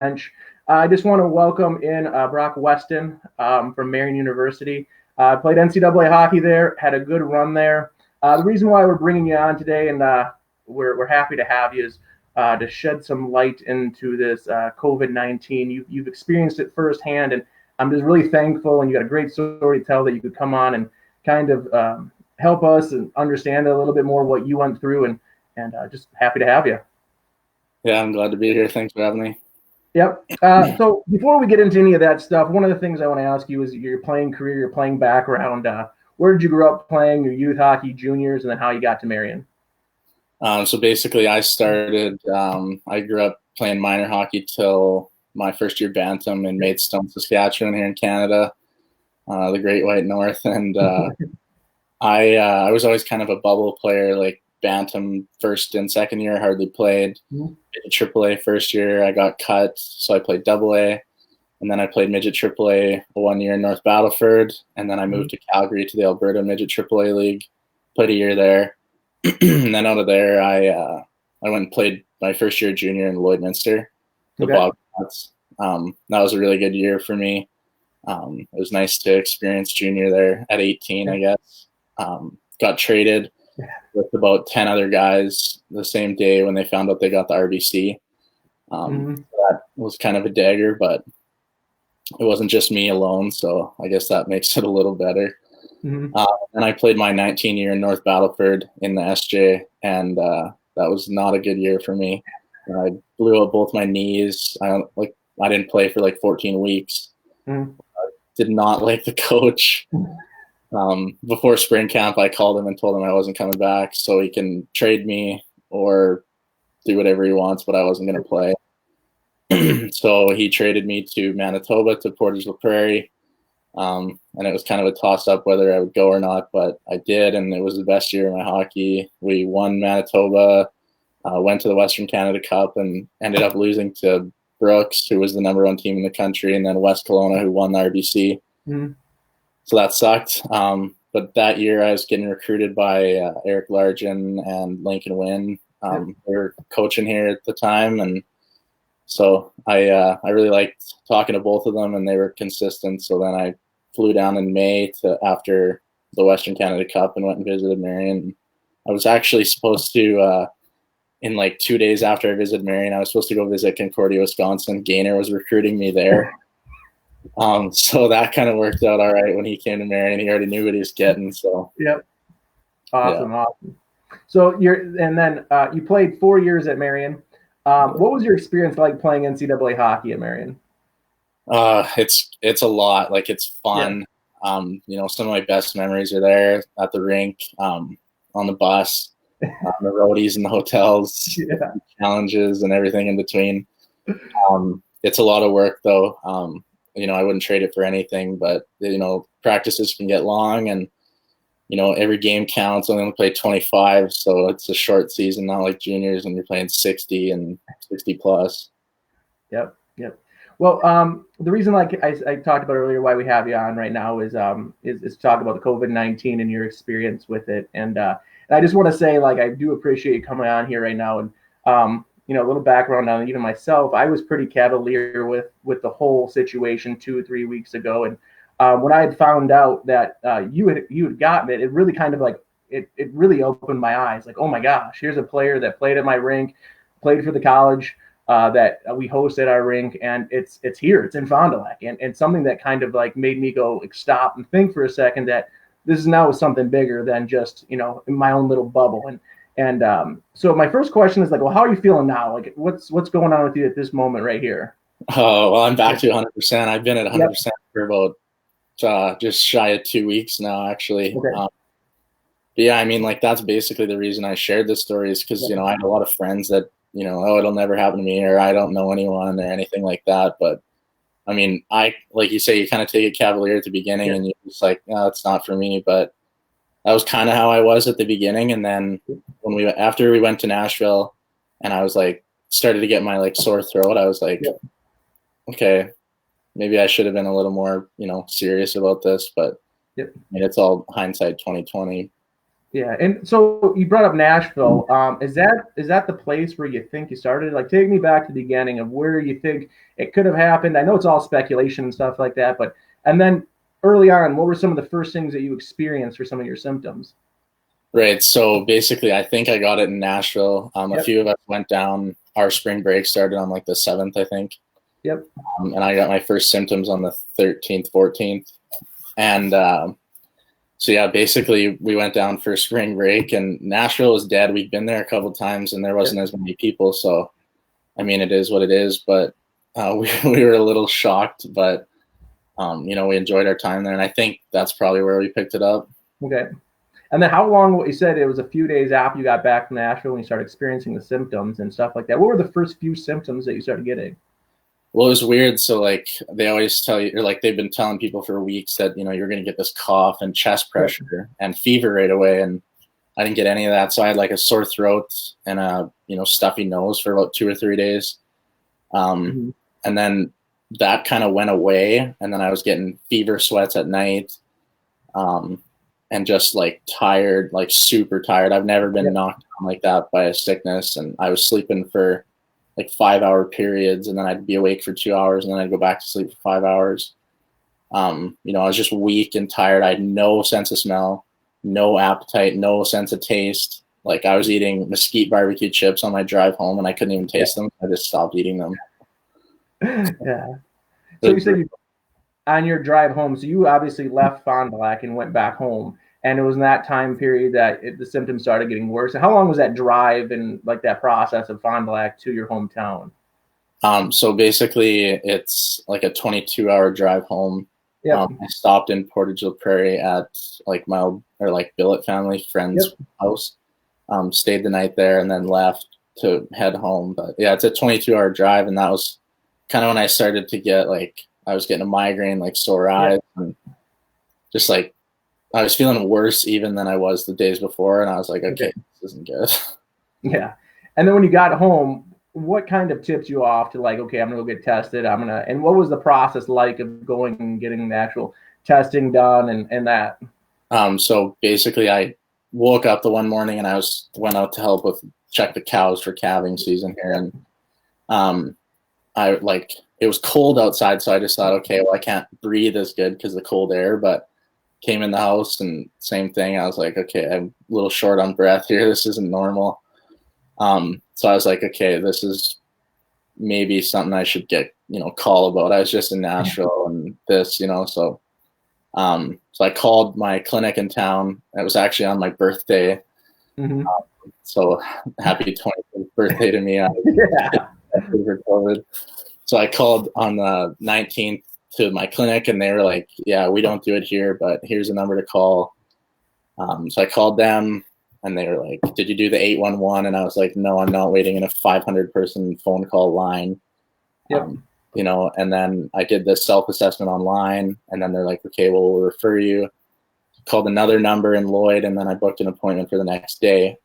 I just want to welcome in Brock Weston from Marion University. Played NCAA hockey there, had a good run there. The reason why we're bringing you on today, and we're happy to have you, is to shed some light into this COVID-19. You've experienced it firsthand, and I'm just really thankful. And you got a great story to tell that you could come on and kind of help us and understand a little bit more what you went through, and just happy to have you. Yeah, I'm glad to be here. Thanks for having me. Yep. So before we get into any of that stuff, one of the things I want to ask you is your playing career, your playing background. Where did you grow up playing your youth hockey, juniors, and then how you got to Marion? So basically, I grew up playing minor hockey till my first year bantam in Maidstone, Saskatchewan, here in Canada, the Great White North. And I was always kind of a bubble player, like bantam first and second year, I hardly played. AAA first year, I got cut, so I played AA. And then I played midget AAA 1 year in North Battleford. And then I moved to Calgary to the Alberta Midget AAA League, played a year there. And then out of there, I went and played my first year junior in Lloydminster, the Bobcats. That was a really good year for me. It was nice to experience junior there at 18, I guess. Got traded with about 10 other guys the same day when they found out they got the RBC. That was kind of a dagger, but it wasn't just me alone, so I guess that makes it a little better. And I played my 19 year in North Battleford in the SJ, and that was not a good year for me. I blew up both my knees. I didn't play for like 14 weeks. I did not like the coach. Before spring camp, I called him and told him I wasn't coming back, so he can trade me or do whatever he wants, but I wasn't going to play. So he traded me to Manitoba, to Portage la Prairie. And it was kind of a toss-up whether I would go or not, but I did, and it was the best year of my hockey. We won Manitoba, went to the Western Canada Cup, and ended up losing to Brooks, who was the number one team in the country, and then West Kelowna, who won the RBC. So that sucked. But that year I was getting recruited by Eric Largen and Lincoln Wynn. They were coaching here at the time, and so I really liked talking to both of them, and they were consistent. So then I flew down in May after the Western Canada Cup and went and visited Marion. I was actually supposed to, in like 2 days after I visited Marion, I was supposed to go visit Concordia, Wisconsin. Gaynor was recruiting me there. So that kind of worked out all right when he came to Marion. He already knew what he was getting. So awesome. So you played 4 years at Marion. What was your experience like playing NCAA hockey at Marion? It's a lot. Like, it's fun. Some of my best memories are there at the rink, on the bus, on the roadies in the hotels, challenges and everything in between. It's a lot of work though. I wouldn't trade it for anything, but practices can get long, and every game counts. I only play 25, so it's a short season, not like juniors when you're playing 60 and 60 plus. Yep. Well, the reason, like I talked about earlier, why we have you on right now is to talk about the COVID-19 and your experience with it. And I just want to say, like, I do appreciate you coming on here right now. And a little background on even myself. I was pretty cavalier with the whole situation 2 or 3 weeks ago, and when I had found out that you had gotten it, it really kind of like it really opened my eyes. Like, oh my gosh, here's a player that played at my rink, played for the college that we host at our rink, and it's here, it's in Fond du Lac, and something that kind of like made me go like stop and think for a second that this is now something bigger than just in my own little bubble. And so my first question is like, well, how are you feeling now? Like, what's going on with you at this moment right here? Oh, well, I'm back to 100%. I've been at 100% for about just shy of 2 weeks now, actually. But yeah, I mean, like, that's basically the reason I shared this story, is because, I had a lot of friends that, oh, it'll never happen to me, or I don't know anyone or anything like that. But I mean, like you say, you kind of take it cavalier at the beginning, and you're just like, no, it's not for me. But that was kind of how I was at the beginning. And then after we went to Nashville, and I was like, started to get my like sore throat, I was like, okay, maybe I should have been a little more, serious about this. But I mean, it's all hindsight 2020. Yeah, and so you brought up Nashville. Is that the place where you think you started? Like, take me back to the beginning of where you think it could have happened. I know it's all speculation and stuff like that, but and then early on, what were some of the first things that you experienced for some of your symptoms? Right. So basically, I think I got it in Nashville. A Yep, few of us went down. Our spring break started on like the 7th, I think. yep, And I got my first symptoms on the 13th, 14th. And so, yeah, basically, we went down for spring break, and Nashville was dead. We'd been there a couple times, and there yep. wasn't as many people. So, I mean, it is what it is. But we were a little shocked, but, we enjoyed our time there. And I think that's probably where we picked it up. Okay. And then how long? What you said it was a few days after you got back from Nashville when you started experiencing the symptoms and stuff like that. What were the first few symptoms that you started getting? Well, it was weird. So like they always tell you, or like they've been telling people for weeks that you're going to get this cough and chest Yep. pressure and fever right away, and I didn't get any of that. So I had like a sore throat and a stuffy nose for about 2 or 3 days, Mhm. and then that kind of went away, and then I was getting fever sweats at night, um, and just like tired, like super tired. I've never been Yep. knocked down like that by a sickness, and I was sleeping for like 5 hour periods, and then I'd be awake for 2 hours, and then I'd go back to sleep for 5 hours. I was just weak and tired. I had no sense of smell, no appetite, no sense of taste. Like I was eating mesquite barbecue chips on my drive home, and I couldn't even taste them. I just stopped eating them. Yeah. So you said you on your drive home. So you obviously left Fond du Lac and went back home, and it was in that time period that the symptoms started getting worse. How long was that drive and like that process of Fond du Lac to your hometown? So basically, it's like a 22-hour drive home. Yep. I stopped in Portage Prairie at like my billet family friend's Yep. house. Stayed the night there and then left to head home. But yeah, it's a 22-hour drive, and that was kind of when I started to get like I was getting a migraine, like sore Yep. eyes, and just like I was feeling worse even than I was the days before, and I was like, Okay. okay, this isn't good. Yeah. And then when you got home, what kind of tipped you off to like, okay, I'm gonna go get tested. And what was the process like of going and getting the actual testing done and that? So basically, I woke up the one morning and went out to help with check the cows for calving season here, and um, I like it was cold outside, so I just thought, okay, well, I can't breathe as good because of the cold air, but came in the house and same thing. I was like, okay, I'm a little short on breath here. This isn't normal. So I was like, okay, this is maybe something I should get, call about. I was just in Nashville and so I called my clinic in town. It was actually on my birthday. Mm-hmm. So happy 20th birthday to me. I Yeah. for COVID. So I called on the 19th to my clinic, and they were like, yeah, we don't do it here, but here's a number to call. So I called them, and they were like, did you do the 811? And I was like, no, I'm not waiting in a 500-person phone call line. Yep. And then I did this self-assessment online, and then they're like, okay, well, we'll refer you. Called another number in Lloyd, and then I booked an appointment for the next day.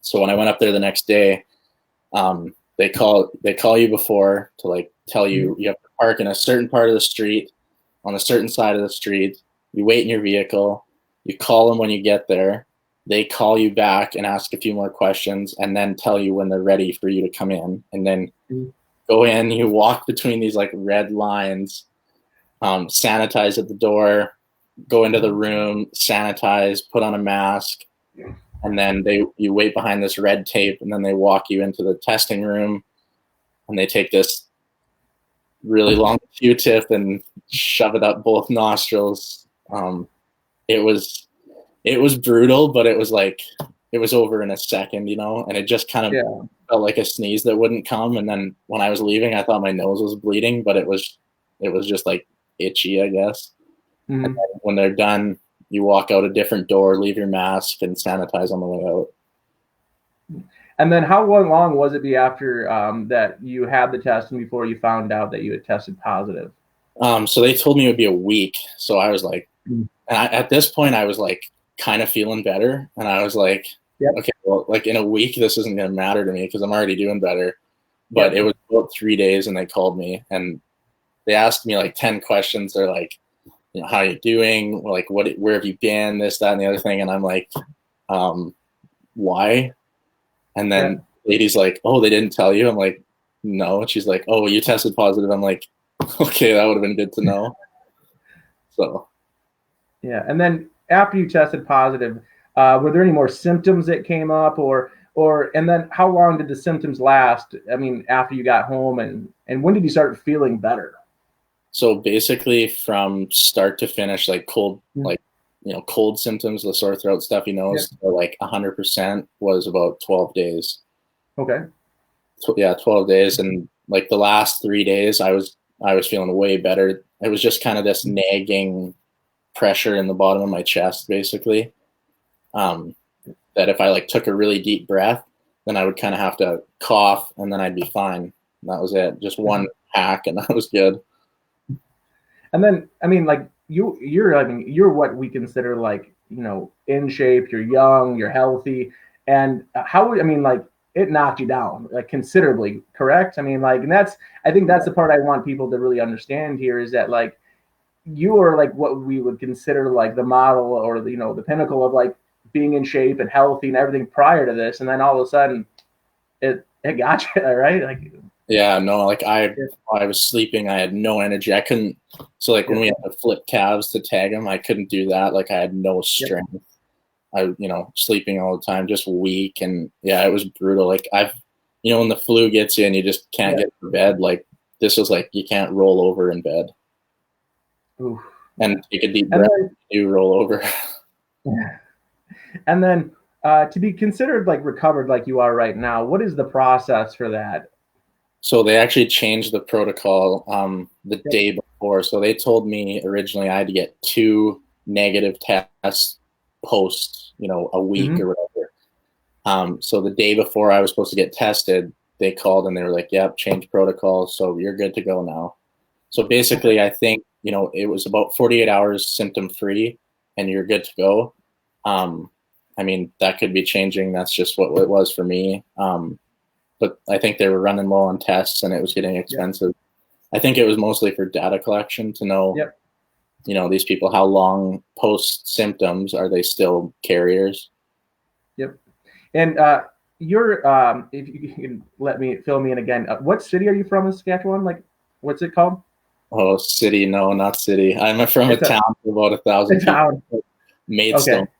So when I went up there the next day, they call you before to like tell you you have to park in a certain part of the street on a certain side of the street. You wait in your vehicle. You call them when you get there. They call you back and ask a few more questions, and then tell you when they're ready for you to come in. And then go in. You walk between these like red lines, sanitize at the door, go into the room, sanitize, put on a mask, and then you wait behind this red tape, and then they walk you into the testing room, and they take this really long Q-tip and shove it up both nostrils. It was brutal, but it was like it was over in a second, and it just kind of Yeah. felt like a sneeze that wouldn't come. And then when I was leaving, I thought my nose was bleeding, but it was just like itchy, I guess. And Mm-hmm. then when they're done, you walk out a different door, leave your mask, and sanitize on the way out. And then how long was it be after that you had the test and before you found out that you had tested positive? So they told me it would be a week. So I was like, Mm. at this point, I was like kind of feeling better. And I was like, Yep. okay, well, like in a week, this isn't going to matter to me because I'm already doing better. But Yep. it was about 3 days, and they called me and they asked me like 10 questions. They're like, how you doing? Like, where have you been? This, that, and the other thing. And I'm like, why? And Yeah. then lady's like, oh, they didn't tell you? I'm like, no. And she's like, oh, you tested positive. I'm like, okay, that would have been good to know. So. Yeah. And then after you tested positive, were there any more symptoms that came up, and then how long did the symptoms last? I mean, after you got home, and when did you start feeling better? So basically, from start to finish, like cold, Mm. like cold symptoms, the sore throat, stuffy Yep. nose, like 100% was about 12 days. Okay. Yeah, 12 days, and like the last 3 days, I was feeling way better. It was just kind of this nagging pressure in the bottom of my chest, basically. Um, that if I like took a really deep breath, then I would kind of have to cough, and then I'd be fine. That was it. Just one hack, and that was good. And then, I mean, like I mean, you're what we consider like, in shape. You're young, you're healthy, and I mean, like, it knocked you down like considerably, correct? I mean, like, and I think that's the part I want people to really understand here is that like you are like what we would consider like the model or the, the pinnacle of like being in shape and healthy and everything prior to this, and then all of a sudden it got you, right? Like, Yeah, no, like yeah, I was sleeping, I had no energy. I couldn't. So like when yeah, we had to flip calves to tag them, I couldn't do that. Like I had no yeah, strength. I, sleeping all the time, just weak, and yeah, it was brutal. Like when the flu gets you and you just can't yeah. get to bed, like this was like you can't roll over in bed Oof, and yeah. take a deep And breath. then, You roll over. yeah. And then to be considered like recovered like you are right now, what is the process for that? So they actually changed the protocol the Yep. day before. So they told me originally I had to get 2 negative tests post, a week Hmm. or whatever. So the day before I was supposed to get tested, they called and they were like, "Yep, change protocol, so you're good to go now." So Okay. basically, I think it was about 48 hours symptom free, and you're good to go. Um, I mean, that could be changing. That's just what it was for me. But I think they were running low on tests and it was getting Yep. expensive. I think it was mostly for data collection to know, Yep. these people, how long post symptoms are they still carriers? Yep. And you're if you can let me fill me in again, what city are you from in Saskatchewan? Like, what's it called? Oh, city. No, not city. I'm from a It's town of about a 1,000 people. town. Maidstone. Okay.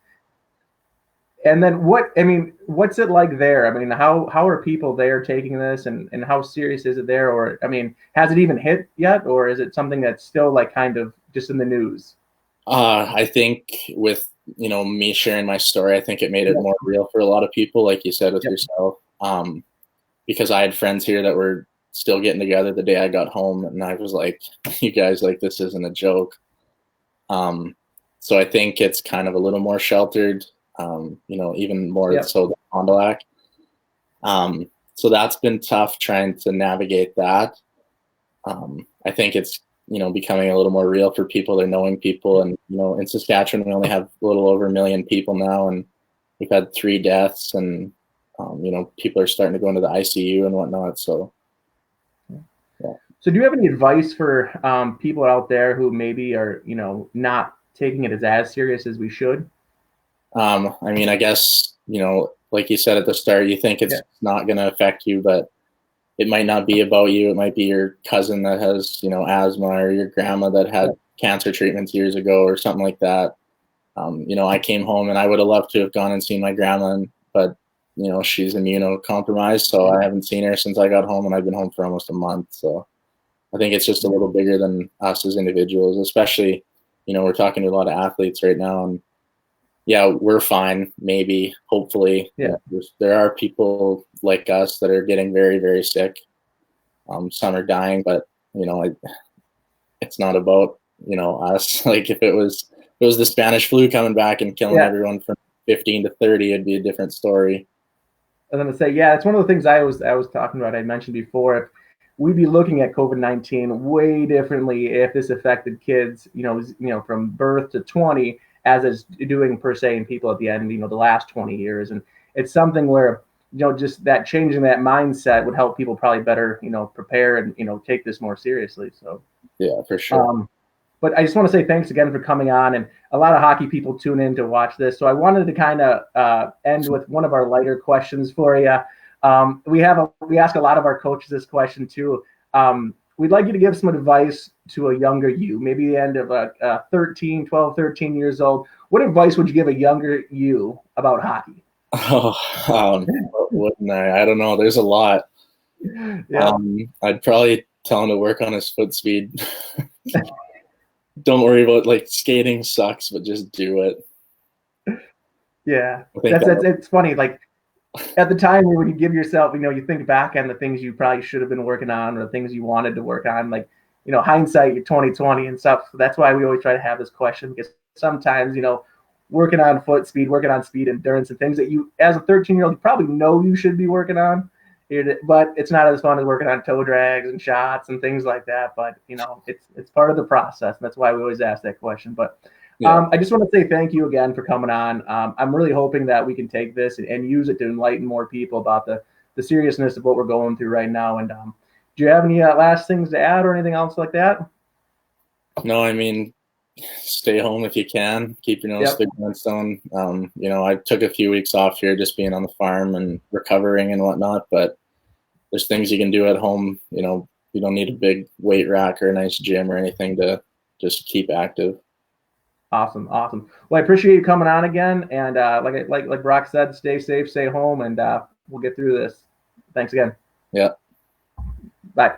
And then what's it like there? I mean, how are people there taking this, and how serious is it there? Or I mean, has it even hit yet, or is it something that's still like kind of just in the news? I think with me sharing my story, I think it made it Yep. more real for a lot of people, like you said with Yep. yourself. Because I had friends here that were still getting together the day I got home, and I was like, "You guys, like this isn't a joke." Um, so I think it's kind of a little more sheltered, even more Yep. so than Fond du Lac. So that's been tough trying to navigate that. I think it's becoming a little more real for people. They're knowing people, and in Saskatchewan we only have a little over 1 million people now, and we've had 3 deaths, and people are starting to go into the ICU and whatnot. So yeah. So, do you have any advice for people out there who maybe are, not taking it as serious as we should? I mean, I guess like you said at the start, you think Yeah. it's not going to affect you, but it might not be about you. It might be your cousin that has asthma, or your grandma that had Yeah. cancer treatments years ago, or something like that. I came home and I would have loved to have gone and seen my grandma, but she's immunocompromised, so I haven't seen her since I got home, and I've been home for almost a month. So I think it's just a little bigger than us as individuals, especially we're talking to a lot of athletes right now, and yeah, we're fine. Maybe, hopefully, Yeah. there are people like us that are getting very, very sick. Some are dying, but it's not about us. Like if it was the Spanish flu coming back and killing Yeah. everyone from 15 to 30, it'd be a different story. And then to say, yeah, it's one of the things I was talking about. I mentioned before, if we'd be looking at COVID-19 way differently if this affected kids, from birth to 20, as it's doing per se in people at the end, the last 20 years. And it's something where, just that changing that mindset would help people probably better, prepare and take this more seriously. So, Yeah, for sure. um, But I just want to say thanks again for coming on. And a lot of hockey people tune in to watch this. So I wanted to kind of end with one of our lighter questions for you. We ask a lot of our coaches this question too. We'd like you to give some advice to a younger you, maybe the end of 13 years old. What advice would you give a younger you about hockey? Oh, what wouldn't I? I don't know. There's a lot. Yeah. I'd probably tell him to work on his foot speed. Don't worry about like skating sucks, but just do it. Yeah, I think it's funny. Like at the time when you give yourself, you think back on the things you probably should have been working on or the things you wanted to work on. Like, hindsight, you're 2020 and stuff. So that's why we always try to have this question, because sometimes, working on foot speed, working on speed endurance and things that you, as a 13-year-old, you probably know you should be working on. But it's not as fun as working on toe drags and shots and things like that. But it's part of the process. And that's why we always ask that question. But yeah. I just want to say thank you again for coming on. I'm really hoping that we can take this and use it to enlighten more people about the seriousness of what we're going through right now. And do you have any last things to add or anything else like that? No, I mean, stay home if you can. Keep your nose to the grindstone. I took a few weeks off here just being on the farm and recovering and whatnot, but there's things you can do at home. You don't need a big weight rack or a nice gym or anything to just keep active. Awesome. Well, I appreciate you coming on again. And like Brock said, stay safe, stay home, and we'll get through this. Thanks again. Yeah. Bye.